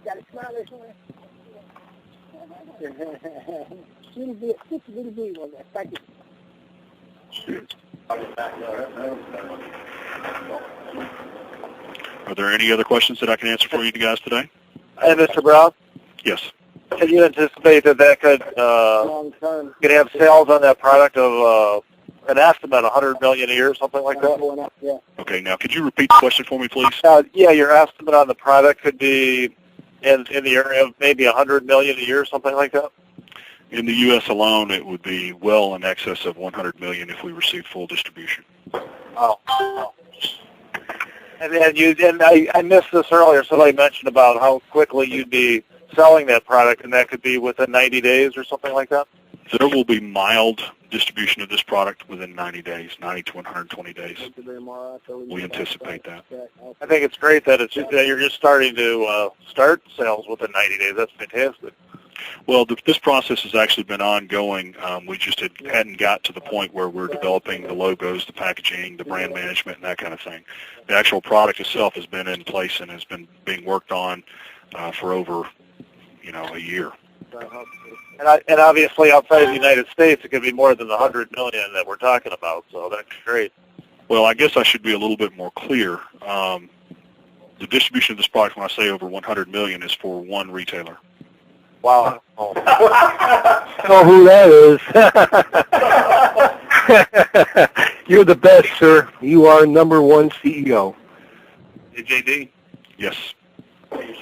Got a smile there somewhere? Little bit, just a little bit on that. Thank you. Are there any other questions that I can answer for you guys today? Hey, Mr. Brown, Yes. can you anticipate that could have sales on that product of an estimate $100 million a year, something like that? Yeah. Okay, now could you repeat the question for me, please? Yeah, your estimate on the product could be in the area of maybe $100 million a year, something like that? In the U.S. alone, it would be well in excess of $100 million if we received full distribution. Oh. And I missed this earlier. Somebody mentioned about how quickly you'd be selling that product, and that could be within 90 days or something like that? There will be mild distribution of this product within 90 days, 90 to 120 days. We anticipate that. I think it's great that you're just starting to start sales within 90 days. That's fantastic. Well, this process has actually been ongoing. We just hadn't got to the point where we're developing the logos, the packaging, the brand management, and that kind of thing. The actual product itself has been in place and has been being worked on for over, a year. And obviously, outside of the United States, it could be more than the $100 million that we're talking about. So that's great. Well, I guess I should be a little bit more clear. The distribution of this product, when I say over $100 million, is for one retailer. Wow. I know who that is. You're the best, sir. You are number one CEO. Hey, JD. Yes. This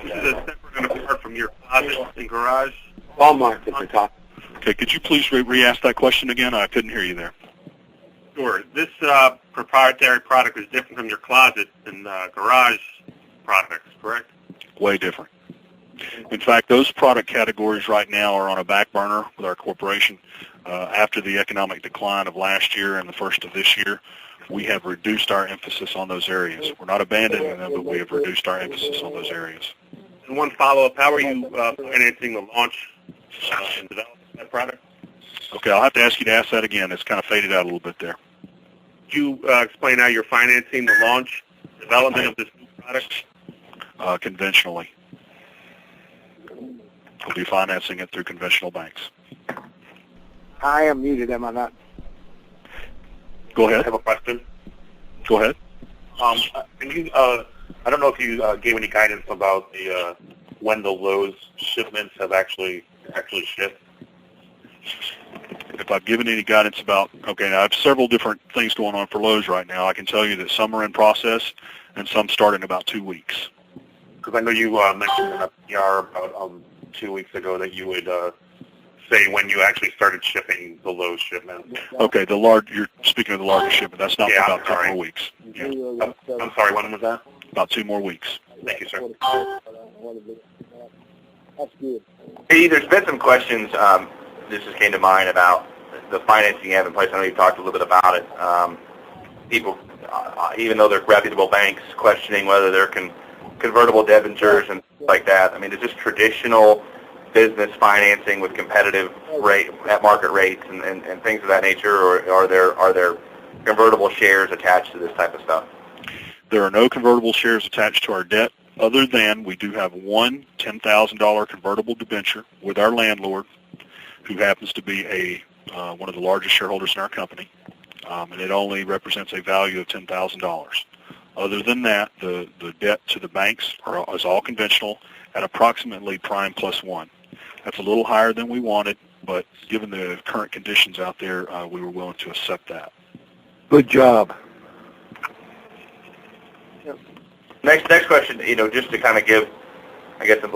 is a separate and apart from your closet and garage. Walmart at the top. Okay, could you please re-ask that question again? I couldn't hear you there. Sure. This proprietary product is different from your closet and garage products, correct? Way different. In fact, those product categories right now are on a back burner with our corporation. After the economic decline of last year and the first of this year, we have reduced our emphasis on those areas. We're not abandoning them, but we have reduced our emphasis on those areas. And one follow-up, how are you financing the launch and development of that product? Okay, I'll have to ask you to ask that again. It's kind of faded out a little bit there. Could you explain how you're financing the launch, development of this new product? Conventionally. We'll be financing it through conventional banks. I am muted, am I not? Go I ahead. have a question. Go ahead. Can you, I don't know if you gave any guidance about the when the Lowe's shipments have actually shipped. If I've given any guidance about, okay, now I have several different things going on for Lowe's right now. I can tell you that some are in process and some start in about 2 weeks. Because I know you mentioned in a PR about 2 weeks ago that you would say when you actually started shipping the Lowe's shipment. Okay, you're speaking of the larger shipment. That's not for about 2 more weeks. Yeah. I'm sorry, when was that? About 2 more weeks. Thank you, sir. That's good. Hey, there's been some questions, this just came to mind about the financing you have in place. I know you talked a little bit about it. People, even though they're reputable banks, questioning whether they're convertible debentures and like that. I mean, is this traditional business financing with competitive rate at market rates and things of that nature, or are there convertible shares attached to this type of stuff? There are no convertible shares attached to our debt, other than we do have one $10,000 convertible debenture with our landlord, who happens to be one of the largest shareholders in our company, and it only represents a value of $10,000. Other than that, the debt to the banks is all conventional at approximately prime plus 1. That's a little higher than we wanted, but given the current conditions out there, we were willing to accept that. Good job. Next question, just to kind of give, I guess, the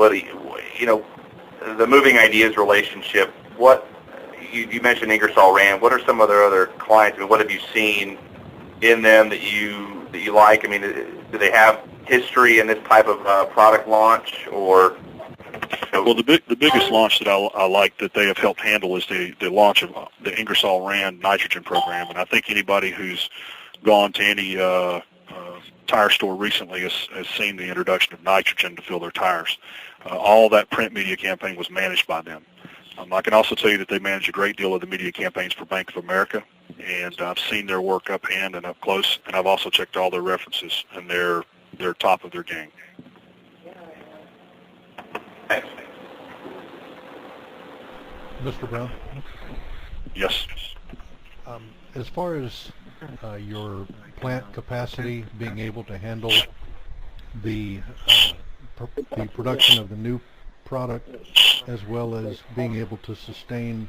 Moving Ideas relationship. What you mentioned Ingersoll Rand. What are some of their other clients? I mean, what have you seen in them that you like? I mean, do they have history in this type of product launch, or? Well, the biggest launch that I like that they have helped handle is the launch of the Ingersoll Rand nitrogen program, and I think anybody who's gone to any tire store recently has seen the introduction of nitrogen to fill their tires. All that print media campaign was managed by them. I can also tell you that they manage a great deal of the media campaigns for Bank of America, and I've seen their work up hand and up close, and I've also checked all their references, and they're top of their game. Mr. Brown? Yes. As far as your plant capacity being able to handle the production of the new product, as well as being able to sustain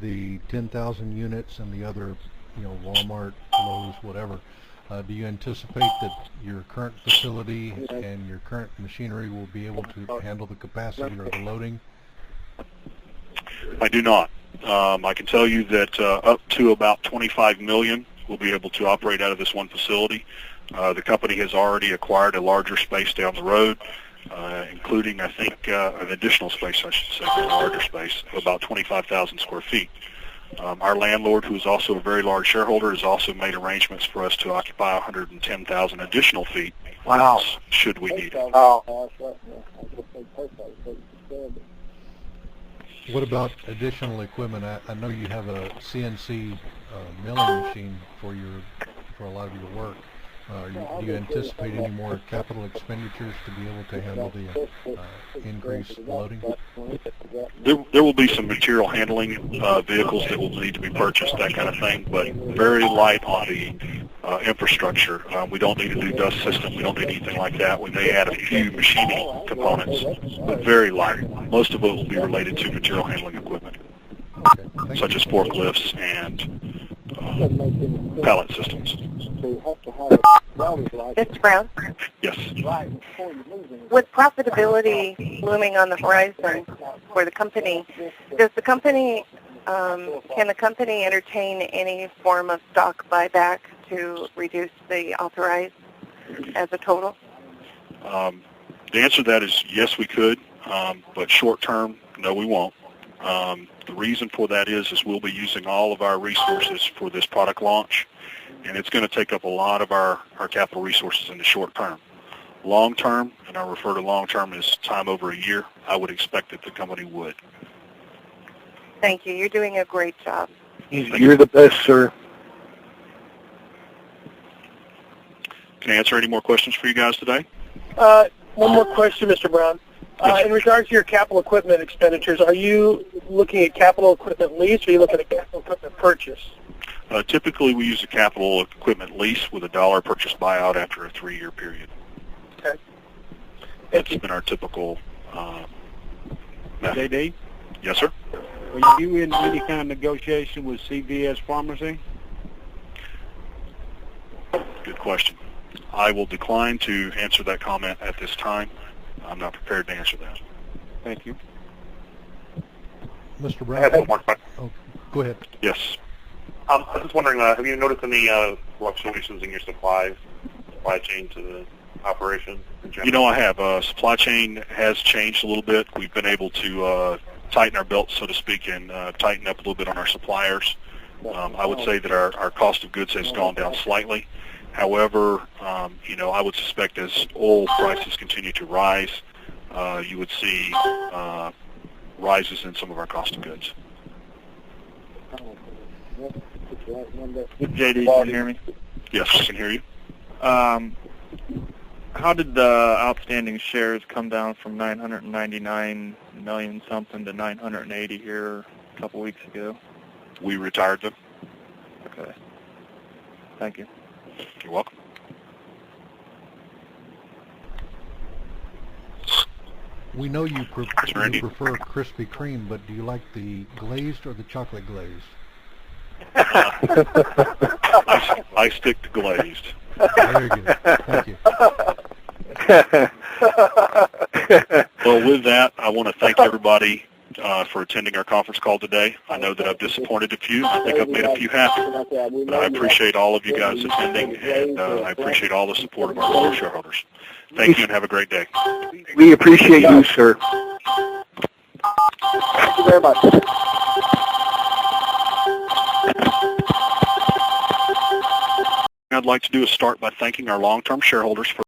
the 10,000 units and the other, Walmart, Lowe's, whatever, do you anticipate that your current facility and your current machinery will be able to handle the capacity or the loading? I do not. I can tell you that up to about 25 million will be able to operate out of this one facility. The company has already acquired a larger space down the road, including, I think, an additional space, I should say, a larger space of about 25,000 square feet. Our landlord, who is also a very large shareholder, has also made arrangements for us to occupy 110,000 additional feet. Wow. Should we need it. Wow. What about additional equipment? I know you have a CNC milling machine for a lot of your work. Do you anticipate any more capital expenditures to be able to handle the increased loading? There will be some material handling vehicles that will need to be purchased, that kind of thing, but very light on the infrastructure. We don't need a new dust system. We don't need anything like that. We may add a few machining components, but very light. Most of it will be related to material handling equipment, such as forklifts and pallet systems. Mr. Brown? Yes. With profitability looming on the horizon for the company, can the company entertain any form of stock buyback to reduce the authorized as a total? The answer to that is yes, we could, but short term, no, we won't. The reason for that is we'll be using all of our resources for this product launch, and it's going to take up a lot of our capital resources in the short term. Long term, and I refer to long term as time over a year, I would expect that the company would. Thank you. You're doing a great job. You're the best, sir. Can I answer any more questions for you guys today? One more question, Mr. Brown. In regards to your capital equipment expenditures, are you looking at capital equipment lease, or are you looking at capital equipment purchase? Typically, we use a capital equipment lease with a $1 purchase buyout after a 3-year period. Okay. That's been our typical method. JD? Yes, sir? Are you in any kind of negotiation with CVS Pharmacy? Good question. I will decline to answer that comment at this time. I'm not prepared to answer that. Thank you. Mr. I Brown? have one more question. Oh, go ahead. Yes. I was just wondering, have you noticed any fluctuations in your supply chain to the operation in general? I have. Supply chain has changed a little bit. We've been able to tighten our belt, so to speak, and tighten up a little bit on our suppliers. I would say that our cost of goods has gone down slightly. However, I would suspect as oil prices continue to rise, you would see rises in some of our cost of goods. JD, can you hear me? Yes, I can hear you. How did the outstanding shares come down from 999 million something to 980 here a couple weeks ago? We retired them. Okay. Thank you. You're welcome. We know you prefer Krispy Kreme, but do you like the glazed or the chocolate glazed? I stick to glazed. Very good. Thank you. Well, with that, I want to thank everybody for attending our conference call today. I know that I've disappointed a few. I think I've made a few happy. But I appreciate all of you guys attending, and I appreciate all the support of our loyal shareholders. Thank you, and have a great day. We appreciate you, sir. Thank you very much. I'd like to do is start by thanking our long-term shareholders for